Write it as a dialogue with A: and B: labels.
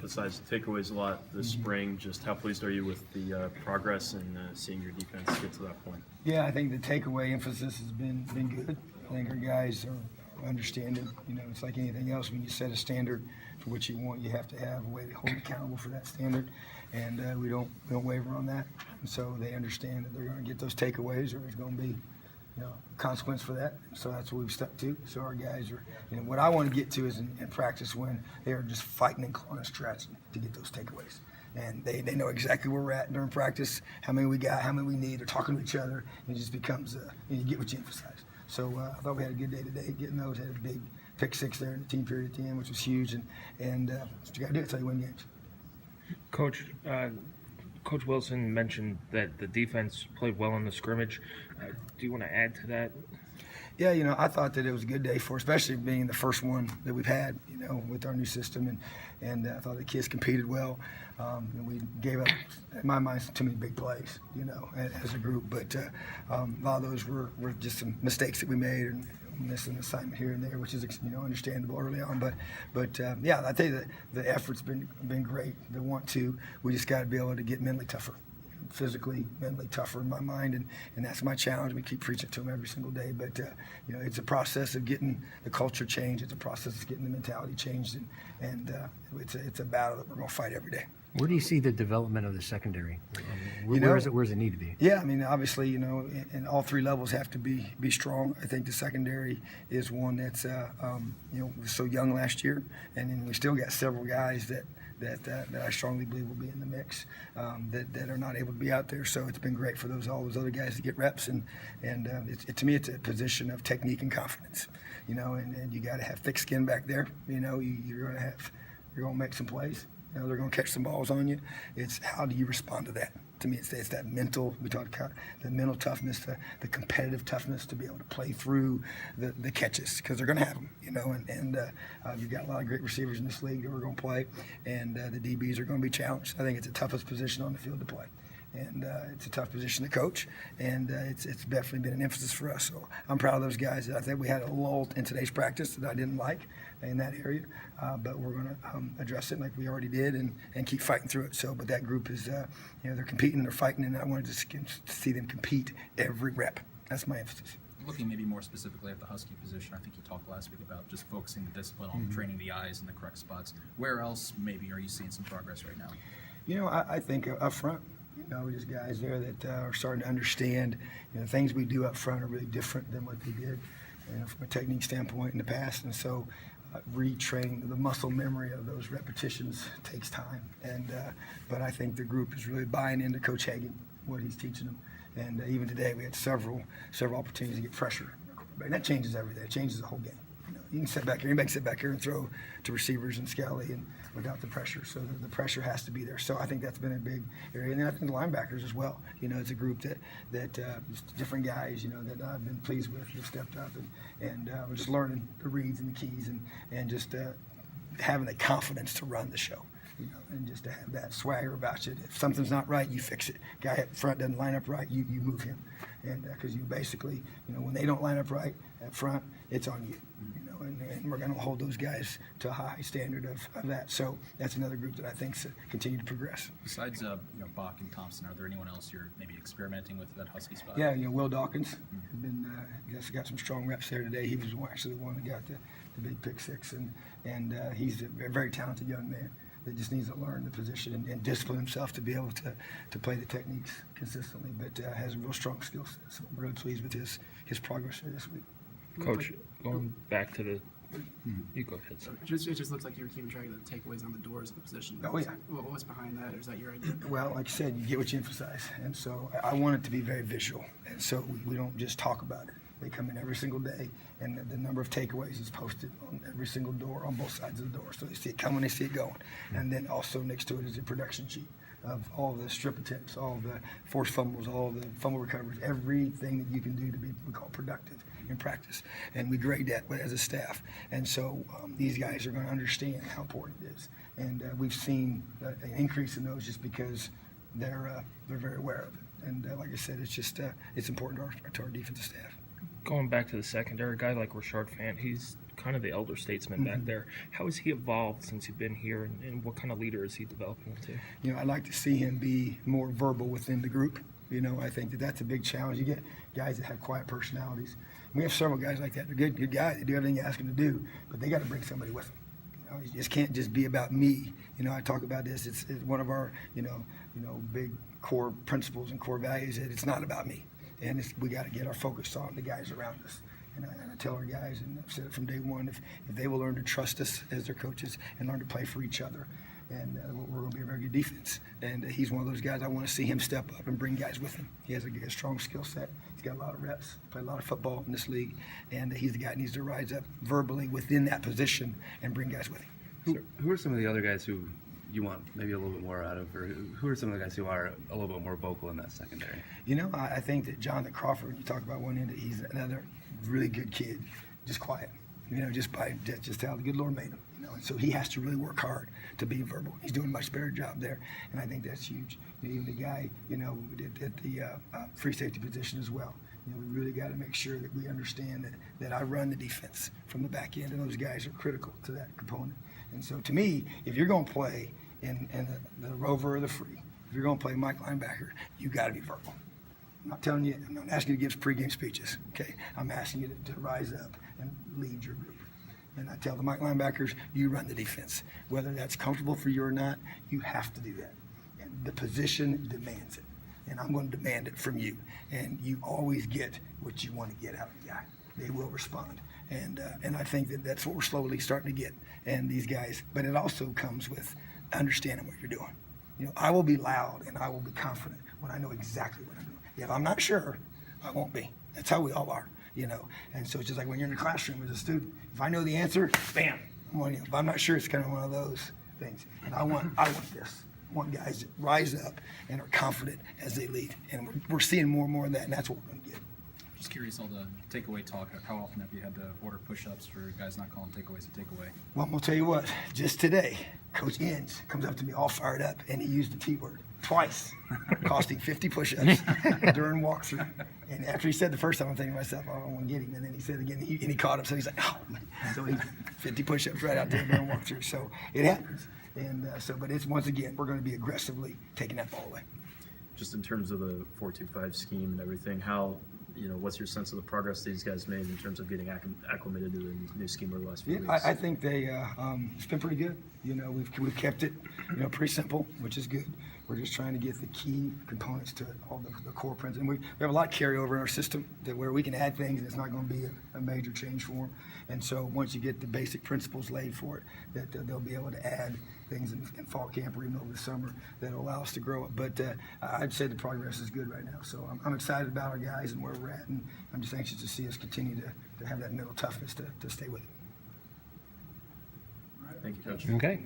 A: emphasized the takeaways a lot this spring. Just how pleased are you with the progress and seeing your defense get to that point?
B: Yeah, I think the takeaway emphasis has been good. I think our guys are understanding. You know, it's like anything else. When you set a standard for what you want, you have to have a way to hold accountable for that standard, and we don't waver on that. And so they understand that they're going to get those takeaways, or there's going to be consequence for that. So that's what we've stuck to. So our guys are, what I want to get to is in practice when they are just fighting and clawing and stretching to get those takeaways. And they know exactly where we're at during practice, how many we got, how many we need. They're talking to each other, and it just becomes, you get what you emphasize. So I thought we had a good day today getting those. Had a big pick six there in the team period at the end, which was huge. And what you got to do is win games.
C: Coach Wilson mentioned that the defense played well in the scrimmage. Do you want to add to that?
B: Yeah, I thought that it was a good day for, especially being the first one that we've had, with our new system, and I thought the kids competed well. And we gave up, in my mind, too many big plays, as a group. But a lot of those were just some mistakes that we made and missing an assignment here and there, which is understandable early on. But yeah, I think that the effort's been great. The want to, we just got to be able to get mentally tougher. Physically, mentally tougher in my mind, and that's my challenge. We keep preaching to them every single day, but it's a process of getting the culture changed. It's a process of getting the mentality changed, and it's a battle that we're going to fight every day.
D: Where do you see the development of the secondary? Where does it need to be?
B: Yeah, I mean, obviously, and all three levels have to be strong. I think the secondary is one that's was so young last year, and then we still got several guys that I strongly believe will be in the mix that are not able to be out there. So it's been great for all those other guys to get reps, and to me it's a position of technique and confidence, and you got to have thick skin back there. You're going to make some plays. They're going to catch some balls on you. It's how do you respond to that? To me, it's that mental. We talked about the mental toughness, the competitive toughness to be able to play through the catches, because they're going to have them, And you've got a lot of great receivers in this league that we're going to play, and the DBs are going to be challenged. I think it's the toughest position on the field to play, and it's a tough position to coach, and it's definitely been an emphasis for us. So I'm proud of those guys. I think we had a lull in today's practice that I didn't like in that area, but we're going to address it like we already did and keep fighting through it. So, but that group is, they're competing, they're fighting, and I wanted to see them compete every rep. That's my emphasis.
E: Looking maybe more specifically at the Husky position, I think you talked last week about just focusing the discipline on training the eyes in the correct spots. Where else maybe are you seeing some progress right now?
B: I think up front, just guys there that are starting to understand, things we do up front are really different than what they did, from a technique standpoint in the past. And so retraining the muscle memory of those repetitions takes time. But I think the group is really buying into Coach Hagan, what he's teaching them. And even today we had several opportunities to get pressure. And that changes everything. It changes the whole game. You can sit back here, anybody can sit back here and throw to receivers and Skelly and without the pressure. So the pressure has to be there. So I think that's been a big area. And then I think the linebackers as well. It's a group that just different guys, that I've been pleased with, have stepped up and we're just learning the reads and the keys and just having the confidence to run the show. And just to have that swagger about you. If something's not right, you fix it. Guy up front doesn't line up right, you move him. And because you basically, when they don't line up right up front, it's on you. And we're going to hold those guys to a high standard of that. So that's another group that I think continue to progress.
E: Besides, Bach and Thompson, are there anyone else you're maybe experimenting with that Husky spot?
B: Yeah, Will Dawkins has been got some strong reps there today. He was actually the one that got the big pick six, and he's a very talented young man that just needs to learn the position and discipline himself to be able to play the techniques consistently, but has a real strong skill set. So I'm really pleased with his progress here this week.
C: Coach, going back to the you go ahead, sir.
F: It just looks like you're keeping track of the takeaways on the doors of the position.
B: Oh, yeah.
F: What's behind that, or is that your idea?
B: Well, like you said, you get what you emphasize. And so I want it to be very visual. And so we don't just talk about it. They come in every single day, and the number of takeaways is posted on every single door, on both sides of the door. So they see it coming, they see it going. And then also next to it is a production sheet of all the strip attempts, all the forced fumbles, all the fumble recoveries, everything that you can do to be what we call productive in practice. And we grade that as a staff. And so these guys are going to understand how important it is. And we've seen an increase in those just because they're very aware of it. And like I said, it's just it's important to our defensive staff.
C: Going back to the secondary, a guy like Rashard Fant, he's kind of the elder statesman back there. How has he evolved since you've been here, and what kind of leader is he developing into?
B: You know, I'd like to see him be more verbal within the group. You know, I think that that's a big challenge. You get guys that have quiet personalities. We have several guys like that. They're good guys. They do everything you ask them to do, but they got to bring somebody with them. You know, it just can't just be about me. You know, I talk about this. It's one of our, big core principles and core values that it's not about me. And we got to get our focus on the guys around us. And I tell our guys, and I've said it from day one, if they will learn to trust us as their coaches and learn to play for each other, and we're going to be a very good defense. And he's one of those guys I want to see him step up and bring guys with him. He has a strong skill set. He's got a lot of reps, played a lot of football in this league, and he's the guy that needs to rise up verbally within that position and bring guys with him.
G: Who are some of the other guys who you want maybe a little bit more out of, or who are some of the guys who are a little bit more vocal in that secondary?
B: You know, I think that Jonathan Crawford, when you talk about one end, he's another really good kid, just quiet. You know, just how the good Lord made him. You know, and so he has to really work hard to be verbal. He's doing a much better job there, and I think that's huge. You know, even the guy, at the free safety position as well. You know, we really got to make sure that we understand that I run the defense from the back end, and those guys are critical to that component. And so, to me, if you're going to play in the rover or the free, if you're going to play Mike linebacker, you got to be verbal. I'm not telling you, I'm not asking you to give pregame speeches, okay? I'm asking you to rise up and lead your group. And I tell the Mike linebackers, you run the defense. Whether that's comfortable for you or not, you have to do that. And the position demands it. And I'm going to demand it from you. And you always get what you want to get out of the guy. They will respond. And I think that's what we're slowly starting to get. And these guys, but it also comes with understanding what you're doing. You know, I will be loud and I will be confident when I know exactly what I'm doing. If I'm not sure, I won't be. That's how we all are, you know. And so it's just like when you're in the classroom as a student. If I know the answer, bam, I'm on you. If I'm not sure, it's kind of one of those things. And I want this. I want guys that rise up and are confident as they lead. And we're seeing more and more of that, and that's what we're going to get.
E: Just curious, all the takeaway talk, how often have you had to order push-ups for guys not calling takeaways a takeaway?
B: Well, I'm going to tell you what, just today, Coach Inge comes up to me all fired up, and he used the T word twice, costing 50 push-ups during walkthrough. And after he said the first time, I'm thinking to myself, I don't want to get him. And then he said it again, and he caught up, so he's like, oh, man. So he 50 push-ups right out there during walkthrough. So it happens. And but it's, once again, we're going to be aggressively taking that ball away.
A: Just in terms of the 4-2-5 scheme and everything, what's your sense of the progress these guys made in terms of getting acclimated to the new scheme over the last few weeks?
B: I think it's been pretty good. You know, we've kept it, pretty simple, which is good. We're just trying to get the key components to it, all the core principles. And we have a lot of carryover in our system where we can add things and it's not going to be a major change for them. And so once you get the basic principles laid for it, that they'll be able to add things in fall camp or even over the summer that will allow us to grow it. But I'd say the progress is good right now. So I'm excited about our guys and where we're at, and I'm just anxious to see us continue to have that mental toughness to stay with it.
A: Thank you, Coach.
C: Okay.